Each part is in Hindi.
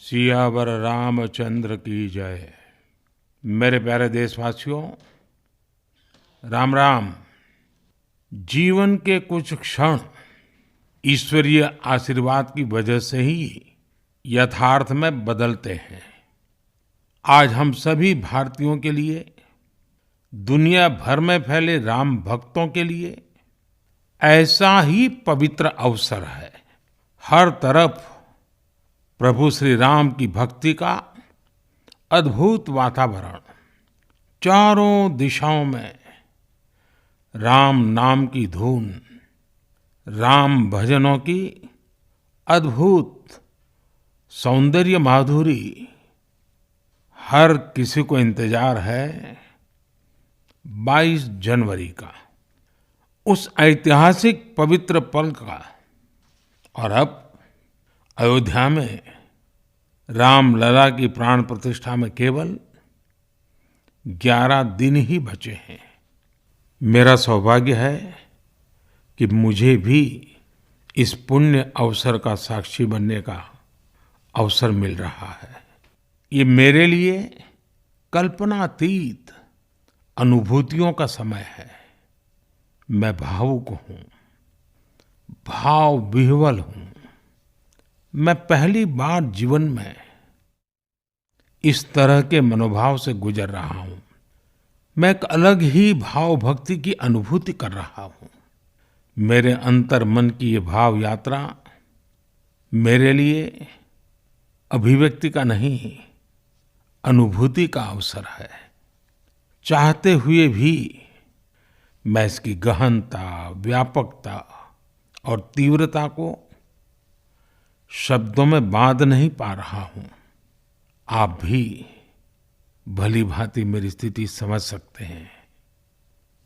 सियावर रामचंद्र की जय। मेरे प्यारे देशवासियों, राम राम। जीवन के कुछ क्षण ईश्वरीय आशीर्वाद की वजह से ही यथार्थ में बदलते हैं। आज हम सभी भारतीयों के लिए, दुनिया भर में फैले राम भक्तों के लिए ऐसा ही पवित्र अवसर है। हर तरफ प्रभु श्री राम की भक्ति का अद्भुत वातावरण, चारों दिशाओं में राम नाम की धुन, राम भजनों की अद्भुत सौंदर्य माधुरी। हर किसी को इंतजार है 22 जनवरी का, उस ऐतिहासिक पवित्र पल का। और अब अयोध्या में रामलला की प्राण प्रतिष्ठा में केवल 11 दिन ही बचे हैं। मेरा सौभाग्य है कि मुझे भी इस पुण्य अवसर का साक्षी बनने का अवसर मिल रहा है। ये मेरे लिए कल्पनातीत अनुभूतियों का समय है। मैं भावुक हूँ, भाव विह्वल हूँ। मैं पहली बार जीवन में इस तरह के मनोभाव से गुजर रहा हूँ। मैं एक अलग ही भाव भक्ति की अनुभूति कर रहा हूँ। मेरे अंतर मन की ये भाव यात्रा मेरे लिए अभिव्यक्ति का नहीं, अनुभूति का अवसर है। चाहते हुए भी मैं इसकी गहनता, व्यापकता और तीव्रता को शब्दों में बांध नहीं पा रहा हूं। आप भी भली भांति मेरी स्थिति समझ सकते हैं।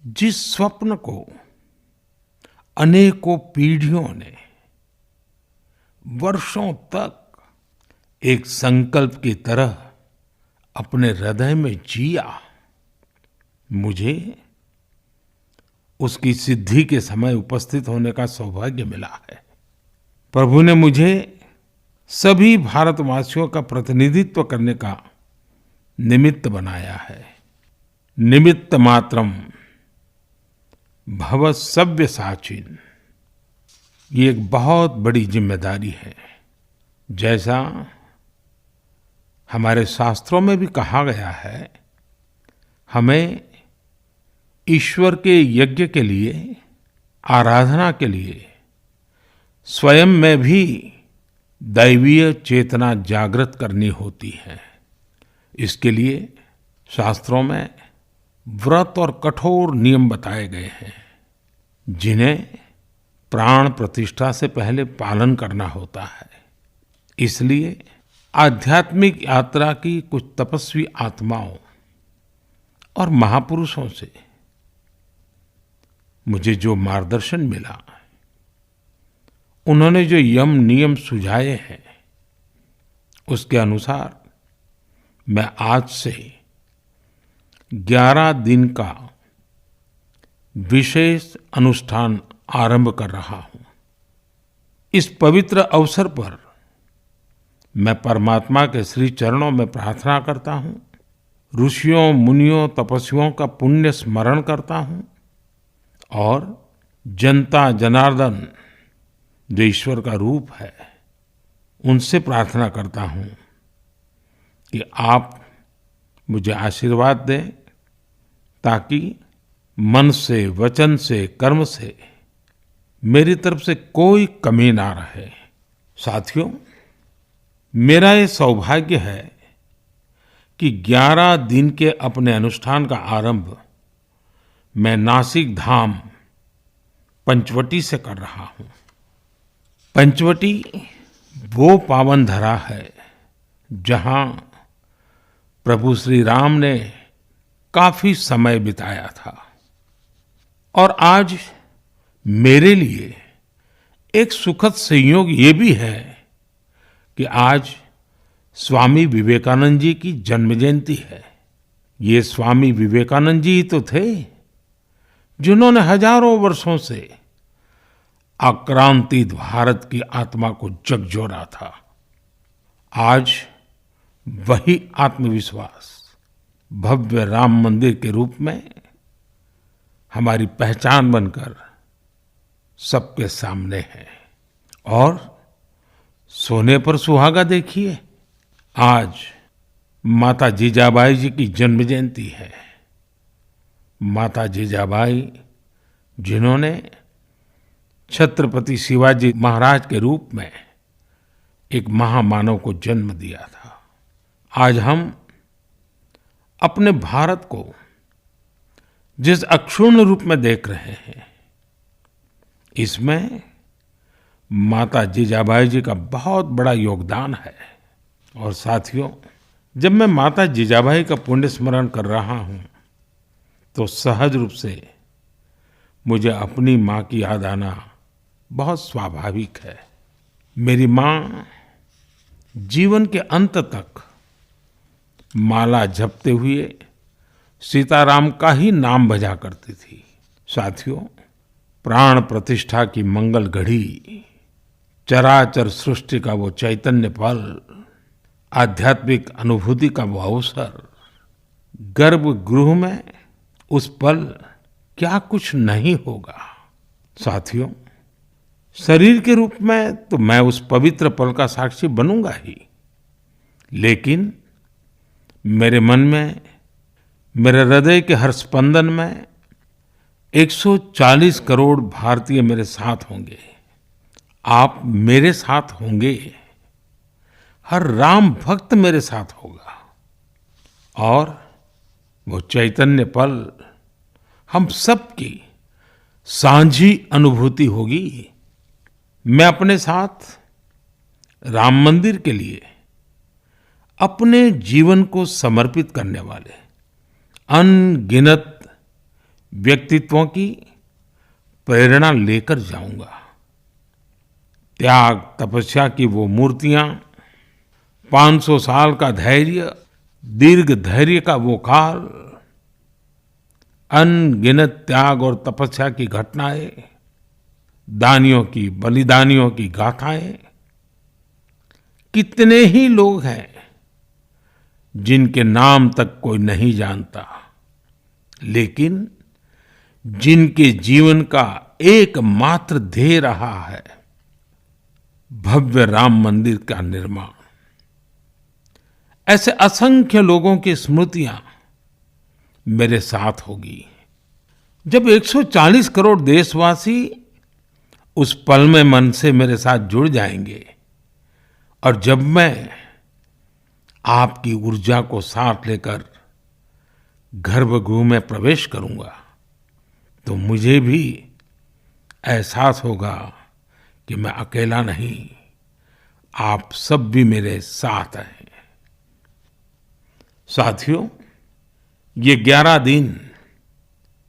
जिस स्वप्न को अनेकों पीढ़ियों ने वर्षों तक एक संकल्प की तरह अपने हृदय में जिया, मुझे उसकी सिद्धि के समय उपस्थित होने का सौभाग्य मिला है। प्रभु ने मुझे सभी भारतवासियों का प्रतिनिधित्व करने का निमित्त बनाया है। निमित्त मात्रम भव सव्यसाचिन। ये एक बहुत बड़ी जिम्मेदारी है। जैसा हमारे शास्त्रों में भी कहा गया है, हमें ईश्वर के यज्ञ के लिए, आराधना के लिए स्वयं में भी दैवीय चेतना जागृत करनी होती है। इसके लिए शास्त्रों में व्रत और कठोर नियम बताए गए हैं, जिन्हें प्राण प्रतिष्ठा से पहले पालन करना होता है। इसलिए आध्यात्मिक यात्रा की कुछ तपस्वी आत्माओं और महापुरुषों से मुझे जो मार्गदर्शन मिला, उन्होंने जो यम नियम सुझाए हैं, उसके अनुसार मैं आज से 11 दिन का विशेष अनुष्ठान आरंभ कर रहा हूं। इस पवित्र अवसर पर मैं परमात्मा के श्री चरणों में प्रार्थना करता हूं, ऋषियों, मुनियों, तपस्वियों का पुण्य स्मरण करता हूं और जनता जनार्दन, जो ईश्वर का रूप है, उनसे प्रार्थना करता हूं कि आप मुझे आशीर्वाद दें, ताकि मन से, वचन से, कर्म से मेरी तरफ से कोई कमी ना रहे। साथियों, मेरा ये सौभाग्य है कि 11 दिन के अपने अनुष्ठान का आरंभ मैं नासिक धाम पंचवटी से कर रहा हूं। पंचवटी वो पावन धरा है जहां प्रभु श्री राम ने काफी समय बिताया था। और आज मेरे लिए एक सुखद संयोग ये भी है कि आज स्वामी विवेकानंद जी की जन्म जयंती है। ये स्वामी विवेकानंद जी तो थे जिन्होंने हजारों वर्षों से आक्रांतित भारत की आत्मा को झकझोरा था। आज वही आत्मविश्वास भव्य राम मंदिर के रूप में हमारी पहचान बनकर सबके सामने है। और सोने पर सुहागा देखिए, आज माता जीजाबाई जी की जन्म जयंती है। माता जीजाबाई जिन्होंने छत्रपति शिवाजी महाराज के रूप में एक महामानव को जन्म दिया था। आज हम अपने भारत को जिस अक्षुण्ण रूप में देख रहे हैं, इसमें माता जीजाबाई जी का बहुत बड़ा योगदान है। और साथियों, जब मैं माता जीजाबाई का पुण्य स्मरण कर रहा हूँ तो सहज रूप से मुझे अपनी माँ की याद आना बहुत स्वाभाविक है। मेरी माँ जीवन के अंत तक माला जपते हुए सीताराम का ही नाम भजा करती थी। साथियों, प्राण प्रतिष्ठा की मंगल घड़ी, चराचर सृष्टि का वो चैतन्य पल, आध्यात्मिक अनुभूति का वो अवसर, गर्भगृह में उस पल क्या कुछ नहीं होगा। साथियों, शरीर के रूप में तो मैं उस पवित्र पल का साक्षी बनूंगा ही, लेकिन मेरे मन में, मेरे हृदय के हर स्पंदन में 140 करोड़ भारतीय मेरे साथ होंगे। आप मेरे साथ होंगे, हर राम भक्त मेरे साथ होगा और वो चैतन्य पल हम सबकी साझी अनुभूति होगी। मैं अपने साथ राम मंदिर के लिए अपने जीवन को समर्पित करने वाले अनगिनत व्यक्तित्वों की प्रेरणा लेकर जाऊंगा। त्याग तपस्या की वो मूर्तियां, 500 साल का धैर्य, दीर्घ धैर्य का वो काल, अनगिनत त्याग और तपस्या की घटनाएं, दानियों की, बलिदानियों की गाथाएं, कितने ही लोग हैं जिनके नाम तक कोई नहीं जानता, लेकिन जिनके जीवन का एकमात्र ध्येय रहा है भव्य राम मंदिर का निर्माण। ऐसे असंख्य लोगों की स्मृतियां मेरे साथ होगी। जब 140 करोड़ देशवासी उस पल में मन से मेरे साथ जुड़ जाएंगे और जब मैं आपकी ऊर्जा को साथ लेकर गर्भगृह में प्रवेश करूंगा तो मुझे भी एहसास होगा कि मैं अकेला नहीं, आप सब भी मेरे साथ हैं। साथियों, ये 11 दिन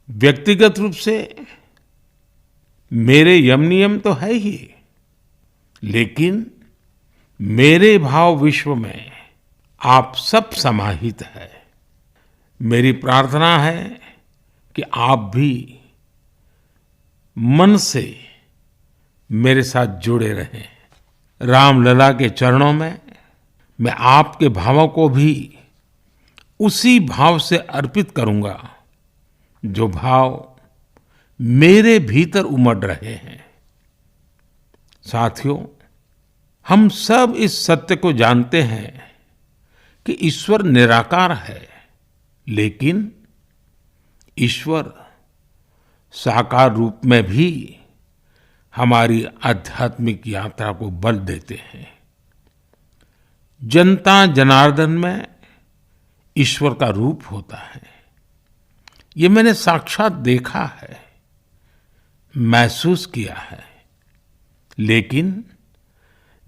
व्यक्तिगत रूप से मेरे यम नियम तो है ही, लेकिन मेरे भाव विश्व में आप सब समाहित है। मेरी प्रार्थना है कि आप भी मन से मेरे साथ जुड़े रहें। रामलला के चरणों में मैं आपके भावों को भी उसी भाव से अर्पित करूंगा जो भाव मेरे भीतर उमड़ रहे हैं। साथियों, हम सब इस सत्य को जानते हैं कि ईश्वर निराकार है, लेकिन ईश्वर साकार रूप में भी हमारी आध्यात्मिक यात्रा को बल देते हैं। जनता जनार्दन में ईश्वर का रूप होता है, ये मैंने साक्षात देखा है, महसूस किया है। लेकिन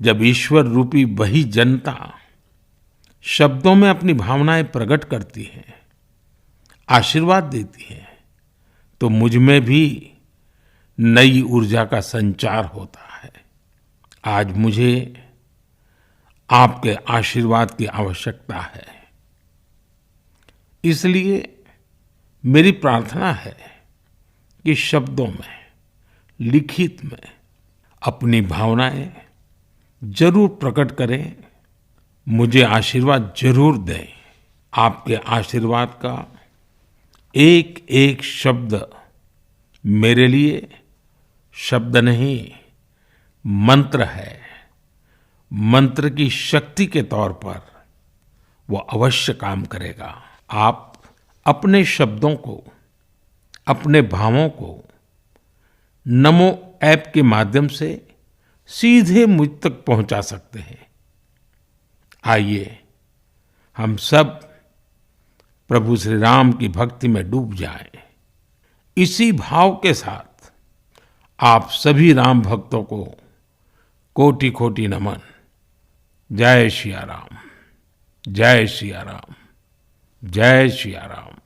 जब ईश्वर रूपी वही जनता शब्दों में अपनी भावनाएं प्रकट करती है, आशीर्वाद देती है, तो मुझ में भी नई ऊर्जा का संचार होता है। आज मुझे आपके आशीर्वाद की आवश्यकता है, इसलिए मेरी प्रार्थना है कि शब्दों में, लिखित में अपनी भावनाएं जरूर प्रकट करें, मुझे आशीर्वाद जरूर दें। आपके आशीर्वाद का एक एक शब्द मेरे लिए शब्द नहीं, मंत्र है। मंत्र की शक्ति के तौर पर वो अवश्य काम करेगा। आप अपने शब्दों को, अपने भावों को नमो ऐप के माध्यम से सीधे मुझ तक पहुंचा सकते हैं। आइए हम सब प्रभु श्री राम की भक्ति में डूब जाएं। इसी भाव के साथ आप सभी राम भक्तों को कोटि कोटि नमन। जय सिया राम, जय सिया राम, जय सिया राम।